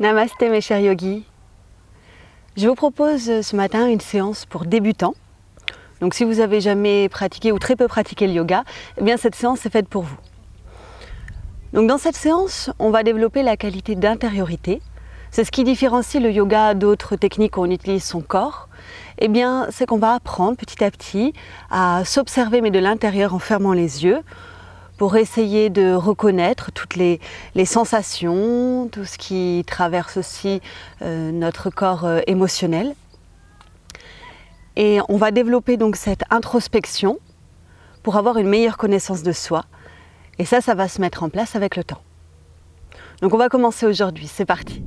Namasté mes chers yogis. Je vous propose ce matin une séance pour débutants. Donc si vous n'avez jamais pratiqué ou très peu pratiqué le yoga, eh bien cette séance est faite pour vous. Donc dans cette séance, on va développer la qualité d'intériorité. C'est ce qui différencie le yoga d'autres techniques où on utilise son corps. Eh bien, c'est qu'on va apprendre petit à petit à s'observer mais de l'intérieur en fermant les yeux, pour essayer de reconnaître toutes les sensations, tout ce qui traverse aussi notre corps émotionnel. Et on va développer donc cette introspection pour avoir une meilleure connaissance de soi. Et ça va se mettre en place avec le temps. Donc on va commencer aujourd'hui, c'est parti.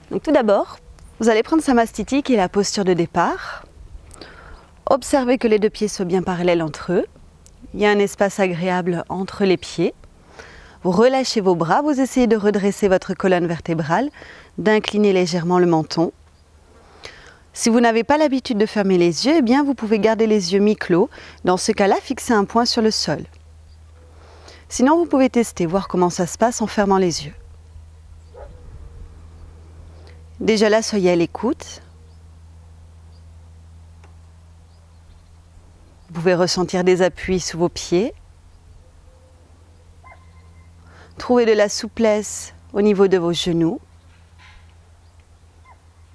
Donc tout d'abord, vous allez prendre Samastiti qui est la posture de départ. Observez que les deux pieds soient bien parallèles entre eux. Il y a un espace agréable entre les pieds. Vous relâchez vos bras, vous essayez de redresser votre colonne vertébrale, d'incliner légèrement le menton. Si vous n'avez pas l'habitude de fermer les yeux, eh bien vous pouvez garder les yeux mi-clos. Dans ce cas-là, fixez un point sur le sol. Sinon, vous pouvez tester, voir comment ça se passe en fermant les yeux. Déjà là, soyez à l'écoute. Vous pouvez ressentir des appuis sous vos pieds. Trouvez de la souplesse au niveau de vos genoux.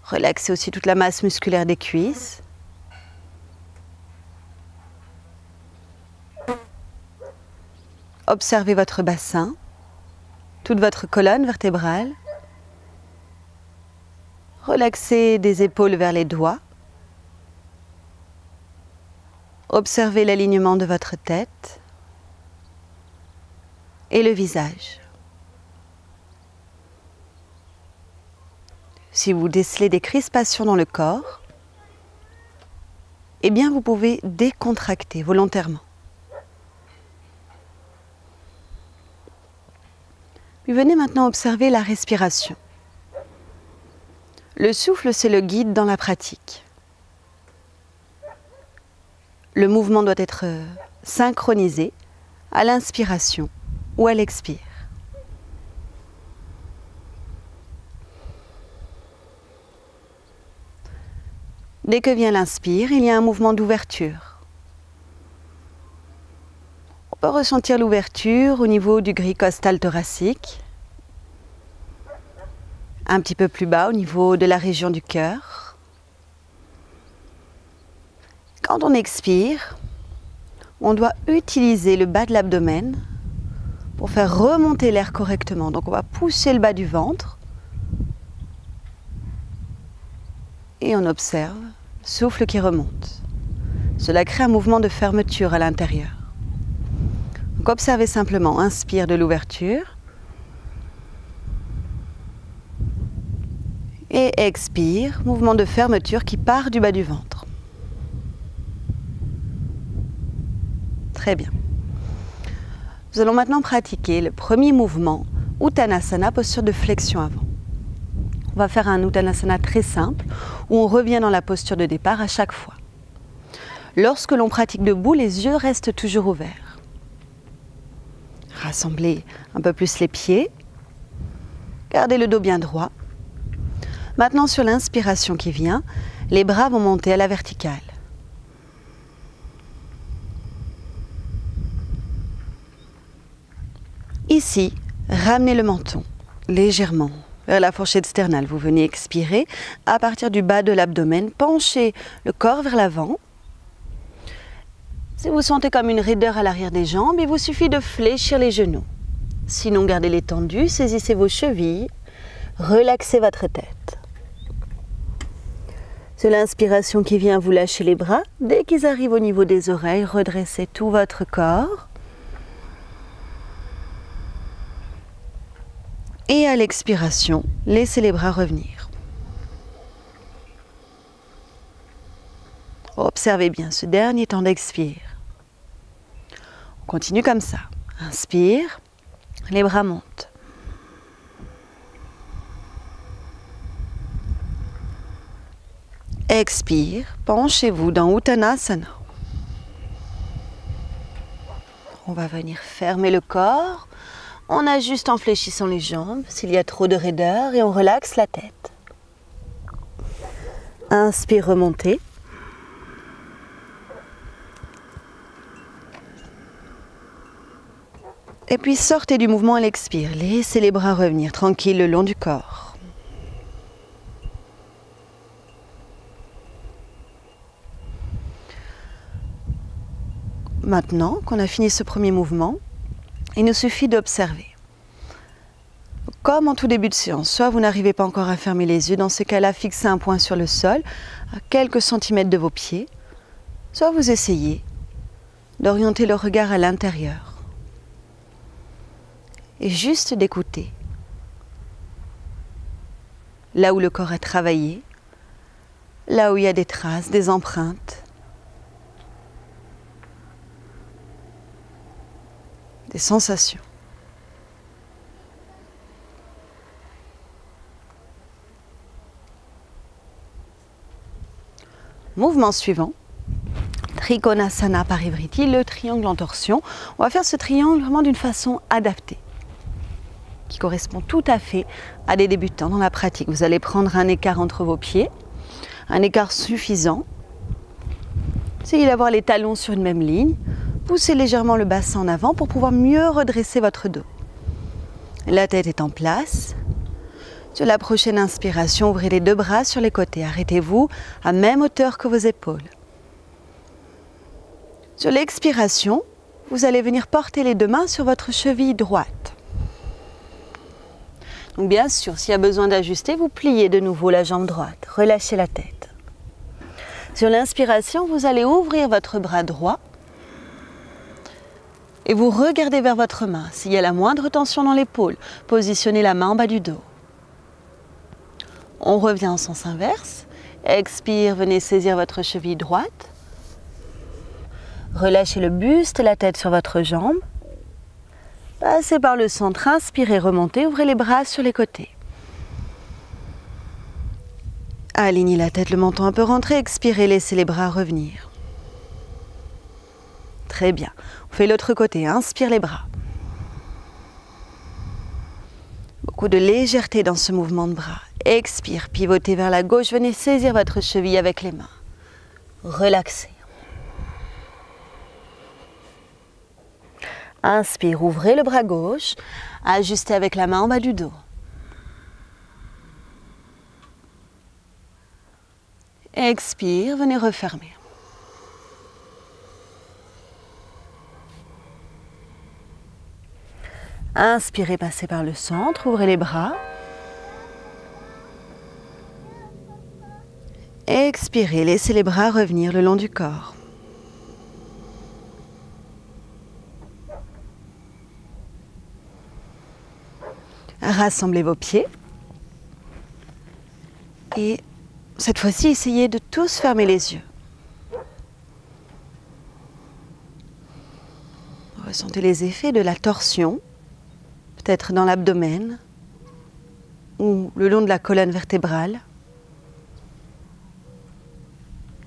Relaxez aussi toute la masse musculaire des cuisses. Observez votre bassin, toute votre colonne vertébrale. Relaxez des épaules vers les doigts. Observez l'alignement de votre tête et le visage. Si vous décelez des crispations dans le corps, eh bien vous pouvez décontracter volontairement. Puis venez maintenant observer la respiration. Le souffle, c'est le guide dans la pratique. Le mouvement doit être synchronisé à l'inspiration ou à l'expire. Dès que vient l'inspire, il y a un mouvement d'ouverture. On peut ressentir l'ouverture au niveau du gris costal thoracique. Un petit peu plus bas au niveau de la région du cœur. Quand on expire, on doit utiliser le bas de l'abdomen pour faire remonter l'air correctement. Donc on va pousser le bas du ventre et on observe le souffle qui remonte. Cela crée un mouvement de fermeture à l'intérieur. Donc observez simplement, inspire de l'ouverture. Et expire, mouvement de fermeture qui part du bas du ventre. Très bien. Nous allons maintenant pratiquer le premier mouvement, Uttanasana, posture de flexion avant. On va faire un Uttanasana très simple, où on revient dans la posture de départ à chaque fois. Lorsque l'on pratique debout, les yeux restent toujours ouverts. Rassemblez un peu plus les pieds. Gardez le dos bien droit. Maintenant, sur l'inspiration qui vient, les bras vont monter à la verticale. Ici, ramenez le menton légèrement vers la fourchette sternale. Vous venez expirer à partir du bas de l'abdomen. Penchez le corps vers l'avant. Si vous sentez comme une raideur à l'arrière des jambes, il vous suffit de fléchir les genoux. Sinon, gardez-les tendus, saisissez vos chevilles, relaxez votre tête. C'est l'inspiration qui vient, vous lâchez les bras. Dès qu'ils arrivent au niveau des oreilles, redressez tout votre corps. Et à l'expiration, laissez les bras revenir. Observez bien ce dernier temps d'expire. On continue comme ça. Inspire, les bras montent. Expire, penchez-vous dans Uttanasana. On va venir fermer le corps. On ajuste en fléchissant les jambes s'il y a trop de raideur et on relaxe la tête. Inspire, remontez. Et puis sortez du mouvement à l'expire. Laissez les bras revenir tranquilles le long du corps. Maintenant qu'on a fini ce premier mouvement, il nous suffit d'observer. Comme en tout début de séance, soit vous n'arrivez pas encore à fermer les yeux, dans ce cas-là, fixez un point sur le sol, à quelques centimètres de vos pieds, soit vous essayez d'orienter le regard à l'intérieur et juste d'écouter. Là où le corps a travaillé, là où il y a des traces, des empreintes, des sensations. Mouvement suivant, Trikonasana Parivriti, le triangle en torsion. On va faire ce triangle vraiment d'une façon adaptée, qui correspond tout à fait à des débutants dans la pratique. Vous allez prendre un écart entre vos pieds, un écart suffisant. Essayez d'avoir les talons sur une même ligne. Poussez légèrement le bassin en avant pour pouvoir mieux redresser votre dos. La tête est en place. Sur la prochaine inspiration, ouvrez les deux bras sur les côtés. Arrêtez-vous à même hauteur que vos épaules. Sur l'expiration, vous allez venir porter les deux mains sur votre cheville droite. Donc bien sûr, s'il y a besoin d'ajuster, vous pliez de nouveau la jambe droite. Relâchez la tête. Sur l'inspiration, vous allez ouvrir votre bras droit et vous regardez vers votre main. S'il y a la moindre tension dans l'épaule, positionnez la main en bas du dos. On revient en sens inverse. Expire, venez saisir votre cheville droite. Relâchez le buste, la tête sur votre jambe. Passez par le centre, inspirez, remontez, ouvrez les bras sur les côtés. Alignez la tête, le menton un peu rentré, expirez, laissez les bras revenir. Très bien. On fait l'autre côté, inspire les bras. Beaucoup de légèreté dans ce mouvement de bras. Expire, pivotez vers la gauche, venez saisir votre cheville avec les mains. Relaxez. Inspire, ouvrez le bras gauche, ajustez avec la main en bas du dos. Expire, venez refermer. Inspirez, passez par le centre, ouvrez les bras. Expirez, laissez les bras revenir le long du corps. Rassemblez vos pieds. Et cette fois-ci, essayez de tous fermer les yeux. Ressentez les effets de la torsion, peut-être dans l'abdomen ou le long de la colonne vertébrale,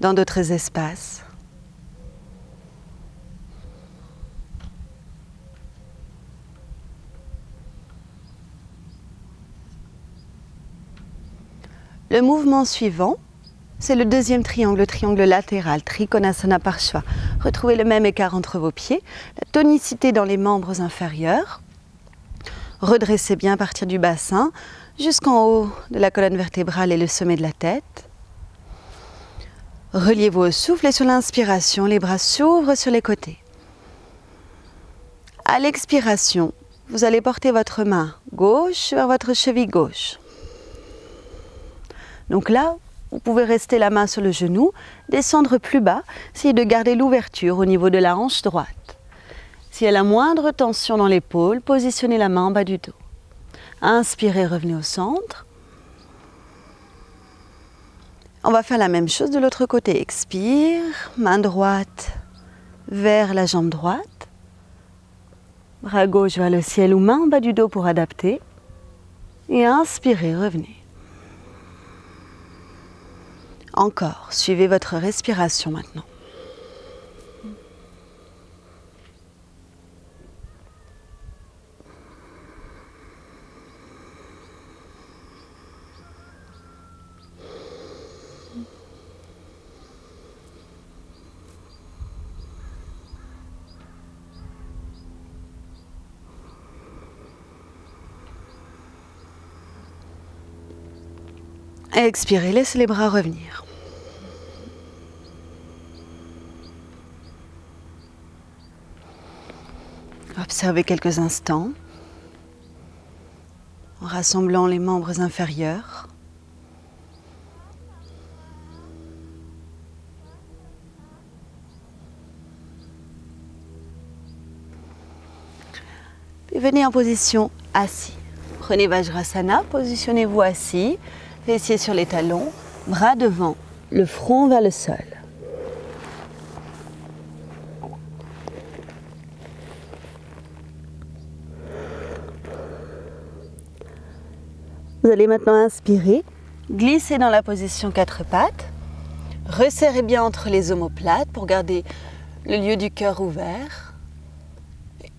dans d'autres espaces. Le mouvement suivant, c'est le deuxième triangle, le triangle latéral, Trikonasana Parshva. Retrouvez le même écart entre vos pieds, la tonicité dans les membres inférieurs. Redressez bien à partir du bassin jusqu'en haut de la colonne vertébrale et le sommet de la tête. Reliez-vous au souffle et sur l'inspiration, les bras s'ouvrent sur les côtés. À l'expiration, vous allez porter votre main gauche vers votre cheville gauche. Donc là, vous pouvez rester la main sur le genou, descendre plus bas, essayez de garder l'ouverture au niveau de la hanche droite. S'il y a la moindre tension dans l'épaule, positionnez la main en bas du dos. Inspirez, revenez au centre. On va faire la même chose de l'autre côté. Expire, main droite vers la jambe droite. Bras gauche vers le ciel ou main en bas du dos pour adapter. Et inspirez, revenez. Encore, suivez votre respiration maintenant. Expirez, laissez les bras revenir. Observez quelques instants en rassemblant les membres inférieurs. Et venez en position assis. Prenez Vajrasana, positionnez-vous assis, fessiers sur les talons, bras devant, le front vers le sol. Vous allez maintenant inspirer, glisser dans la position 4 pattes, resserrez bien entre les omoplates pour garder le lieu du cœur ouvert.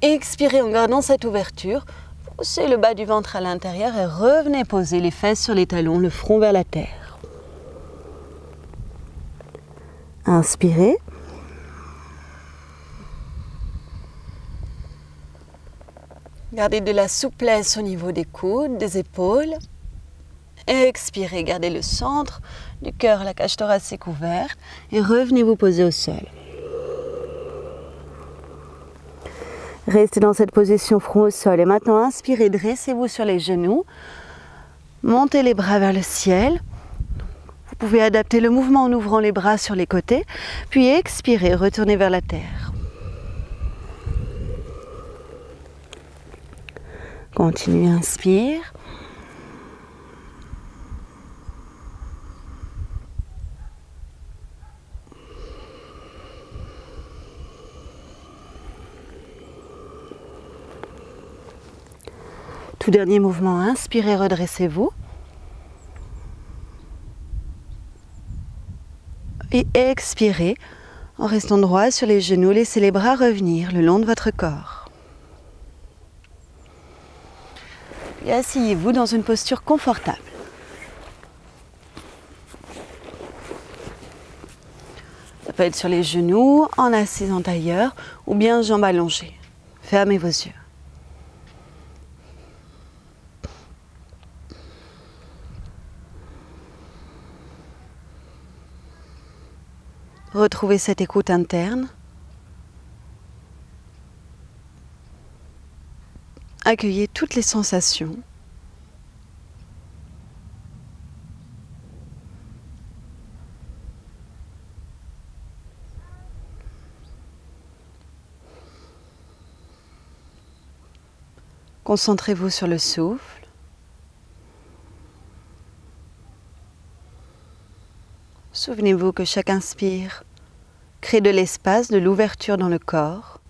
Expirez en gardant cette ouverture, poussez le bas du ventre à l'intérieur et revenez poser les fesses sur les talons, le front vers la terre. Inspirez. Gardez de la souplesse au niveau des coudes, des épaules. Expirez, gardez le centre du cœur, la cage thoracique ouverte et revenez vous poser au sol. Restez dans cette position front au sol et maintenant inspirez, dressez-vous sur les genoux, montez les bras vers le ciel. Vous pouvez adapter le mouvement en ouvrant les bras sur les côtés, puis expirez, retournez vers la terre. Continuez, inspire. Tout dernier mouvement, inspirez, redressez-vous. Et expirez en restant droit sur les genoux, laissez les bras revenir le long de votre corps. Et asseyez-vous dans une posture confortable. Ça peut être sur les genoux, en assise en tailleur ou bien jambes allongées. Fermez vos yeux. Retrouvez cette écoute interne. Accueillez toutes les sensations. Concentrez-vous sur le souffle. Souvenez-vous que chaque inspire crée de l'espace, de l'ouverture dans le corps.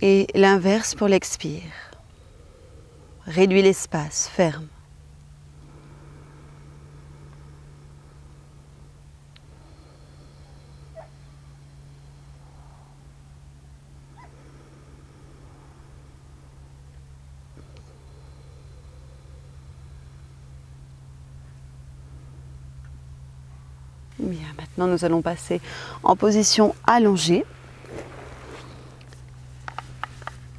Et l'inverse pour l'expire. Réduis l'espace, ferme. Bien, maintenant nous allons passer en position allongée.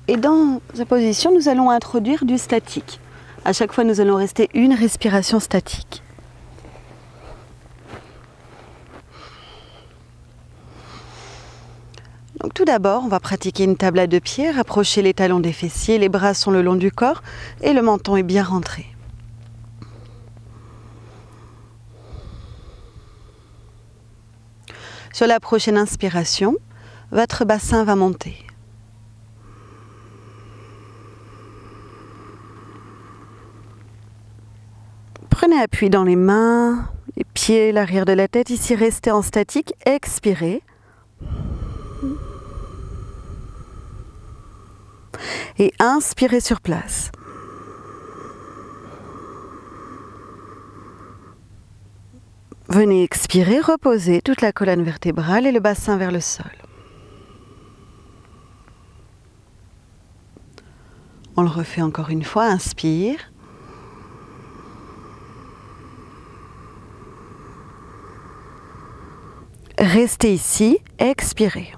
Et dans cette position, nous allons introduire du statique. À chaque fois, nous allons rester une respiration statique. Donc tout d'abord, on va pratiquer une table à 2 pieds, rapprocher les talons des fessiers, les bras sont le long du corps et le menton est bien rentré. Sur la prochaine inspiration, votre bassin va monter. Prenez appui dans les mains, les pieds, l'arrière de la tête. Ici, restez en statique. Expirez. Et inspirez sur place. Venez expirer, reposer toute la colonne vertébrale et le bassin vers le sol. On le refait encore une fois, inspire. Restez ici, expirez.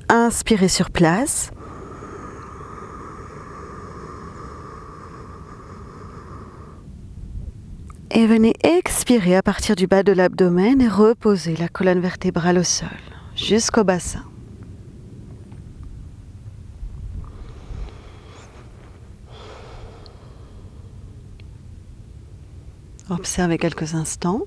Inspirez sur place. Et venez expirer à partir du bas de l'abdomen et reposer la colonne vertébrale au sol, jusqu'au bassin. Observez quelques instants.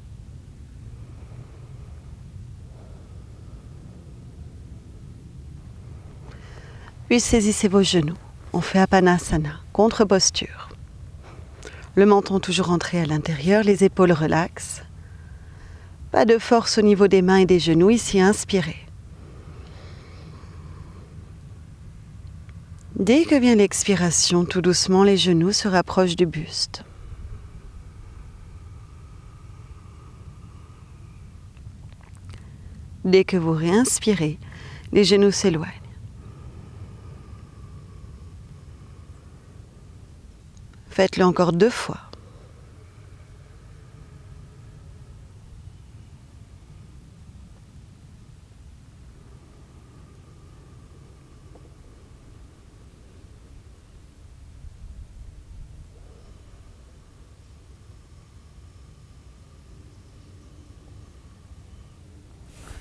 Puis saisissez vos genoux. On fait Apanasana, contre-posture. Le menton toujours entré à l'intérieur, les épaules relaxent. Pas de force au niveau des mains et des genoux, ici inspirez. Dès que vient l'expiration, tout doucement les genoux se rapprochent du buste. Dès que vous réinspirez, les genoux s'éloignent. Faites-le encore 2 fois.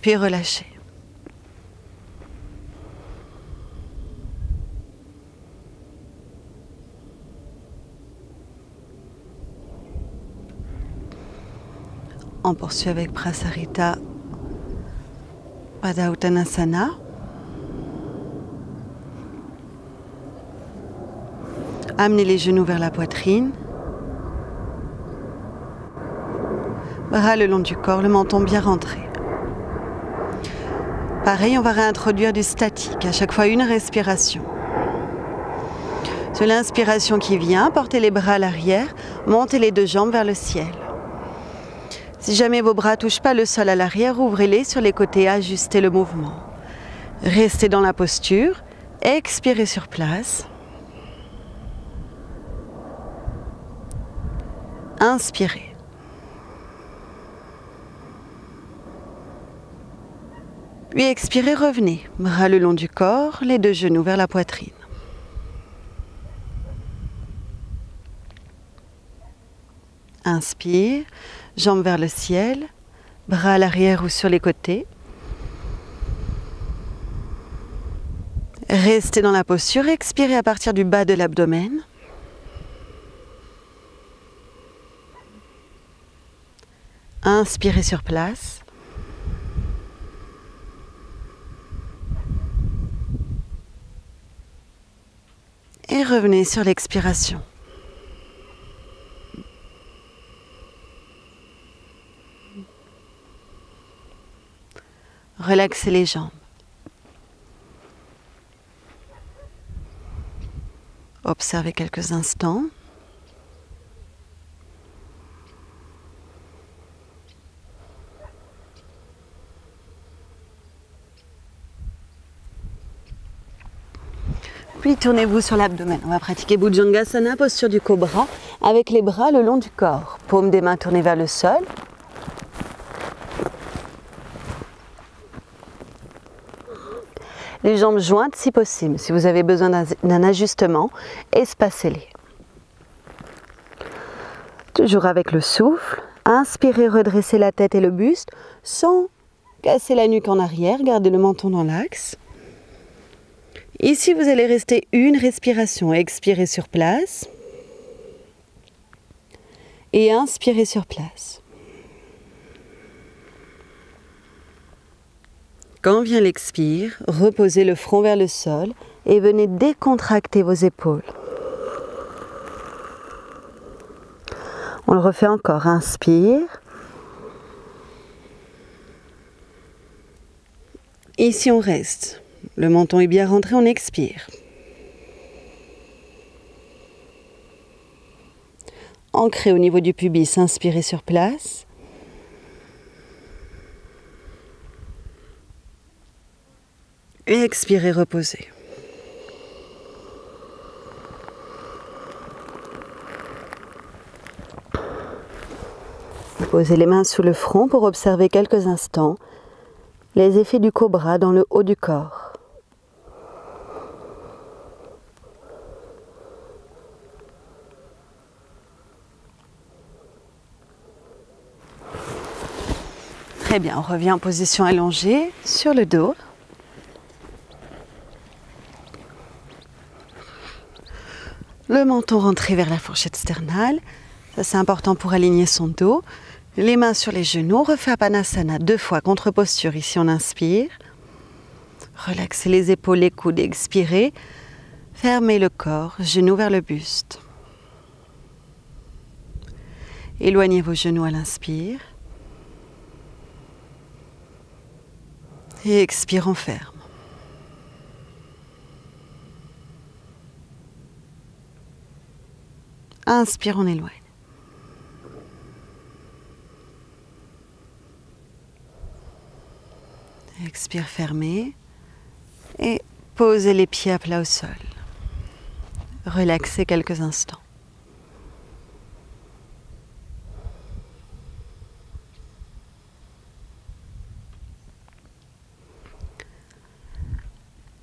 Puis relâchez. On poursuit avec Prasarita Pada Uttanasana. Amenez les genoux vers la poitrine. Bras le long du corps, le menton bien rentré. Pareil, on va réintroduire du statique, à chaque fois une respiration. Sur l'inspiration qui vient, portez les bras à l'arrière, montez les 2 jambes vers le ciel. Si jamais vos bras ne touchent pas le sol à l'arrière, ouvrez-les sur les côtés, ajustez le mouvement. Restez dans la posture, expirez sur place. Inspirez. Puis expirez, revenez, bras le long du corps, les 2 genoux vers la poitrine. Inspire, jambes vers le ciel, bras à l'arrière ou sur les côtés. Restez dans la posture, expirez à partir du bas de l'abdomen. Inspirez sur place. Et revenez sur l'expiration. Relaxez les jambes. Observez quelques instants. Puis tournez-vous sur l'abdomen. On va pratiquer Bhujangasana, posture du cobra, avec les bras le long du corps. Paumes des mains tournées vers le sol. Les jambes jointes si possible. Si vous avez besoin d'un ajustement, espacez-les. Toujours avec le souffle. Inspirez, redressez la tête et le buste sans casser la nuque en arrière. Gardez le menton dans l'axe. Ici, vous allez rester une respiration. Expirez sur place. Et inspirez sur place. Quand vient l'expire, reposez le front vers le sol et venez décontracter vos épaules. On le refait encore. Inspire. Ici, on reste. Le menton est bien rentré, on expire. ancré au niveau du pubis, inspirez sur place. Et expirez, reposez. Posez les mains sous le front pour observer quelques instants les effets du cobra dans le haut du corps. Très bien, on revient en position allongée sur le dos. Le menton rentré vers la fourchette sternale. Ça, c'est important pour aligner son dos. Les mains sur les genoux. On refait Apanasana 2 fois, contre-posture. Ici, on inspire. Relaxez les épaules, les coudes. Expirez. Fermez le corps, genoux vers le buste. Éloignez vos genoux à l'inspire. Et expire, on ferme. Inspire, on éloigne. Expire, fermez. Et posez les pieds à plat au sol. Relaxez quelques instants.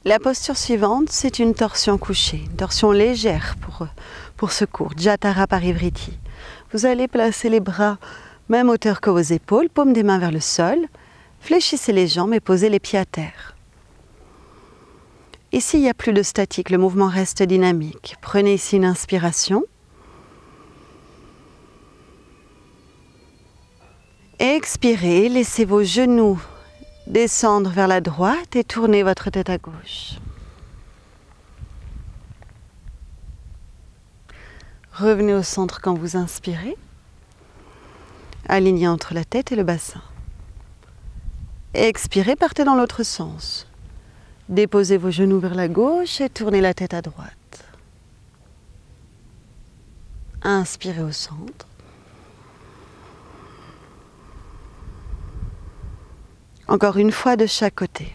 La posture suivante, c'est une torsion couchée, une torsion légère pour ce cours, Jatara Parivriti. Vous allez placer les bras même hauteur que vos épaules, paume des mains vers le sol, fléchissez les jambes et posez les pieds à terre. Ici, il n'y a plus de statique, le mouvement reste dynamique. Prenez ici une inspiration. Expirez, laissez vos genoux descendre vers la droite et tournez votre tête à gauche. Revenez au centre quand vous inspirez. Alignez entre la tête et le bassin. Expirez, partez dans l'autre sens. Déposez vos genoux vers la gauche et tournez la tête à droite. Inspirez au centre. Encore une fois de chaque côté.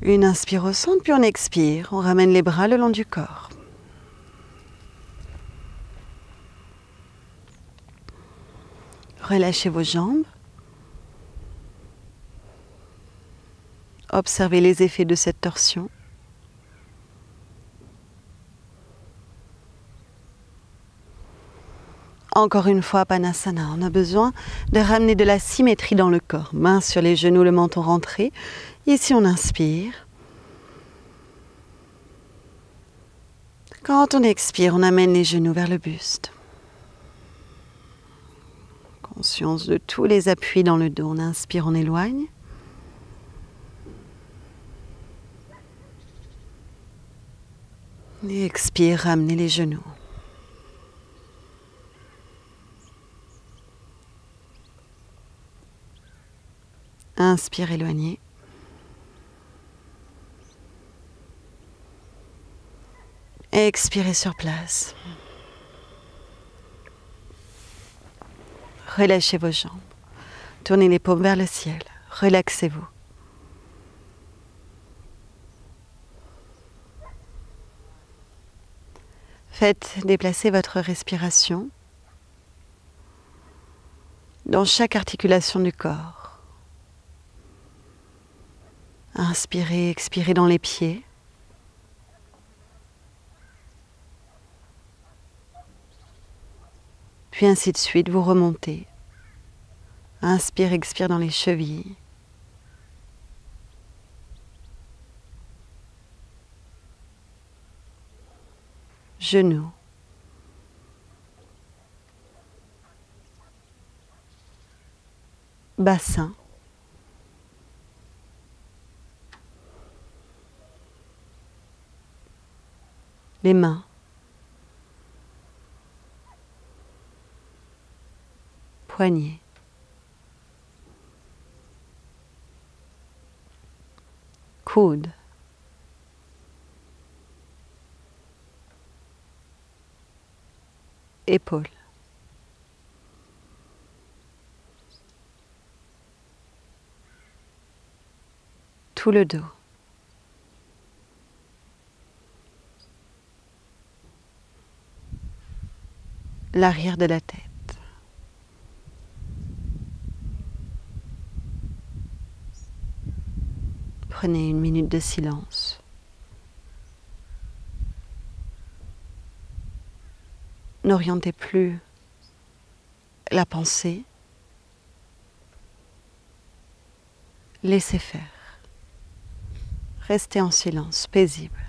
Une inspire au centre, puis on expire. On ramène les bras le long du corps. Relâchez vos jambes. Observez les effets de cette torsion. Encore une fois, Apanasana. On a besoin de ramener de la symétrie dans le corps. Mains sur les genoux, le menton rentré. Ici, on inspire. Quand on expire, on amène les genoux vers le buste. Conscience de tous les appuis dans le dos. On inspire, on éloigne. Et expire, ramenez les genoux. Inspire, éloignez. Expirez sur place. Relâchez vos jambes. Tournez les paumes vers le ciel. Relaxez-vous. Faites déplacer votre respiration dans chaque articulation du corps. Inspirez, expirez dans les pieds. Puis ainsi de suite, vous remontez. Inspire, expire dans les chevilles. Genoux. Bassin. les mains, poignets, coudes, épaules, tout le dos, l'arrière de la tête. Prenez une minute de silence. N'orientez plus la pensée. Laissez faire. Restez en silence, paisible.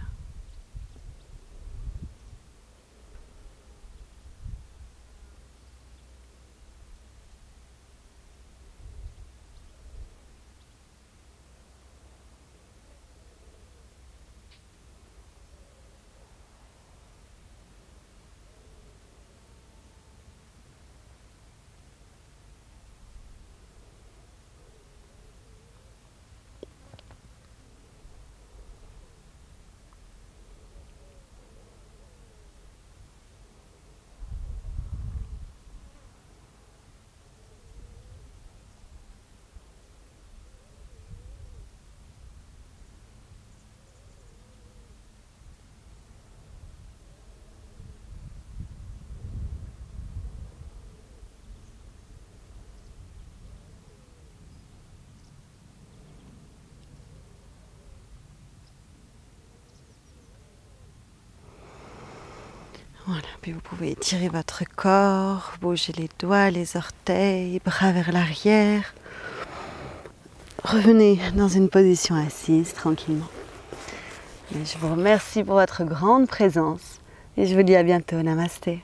Voilà, puis vous pouvez étirer votre corps, bouger les doigts, les orteils, bras vers l'arrière. Revenez dans une position assise tranquillement. Et je vous remercie pour votre grande présence et je vous dis à bientôt. Namasté.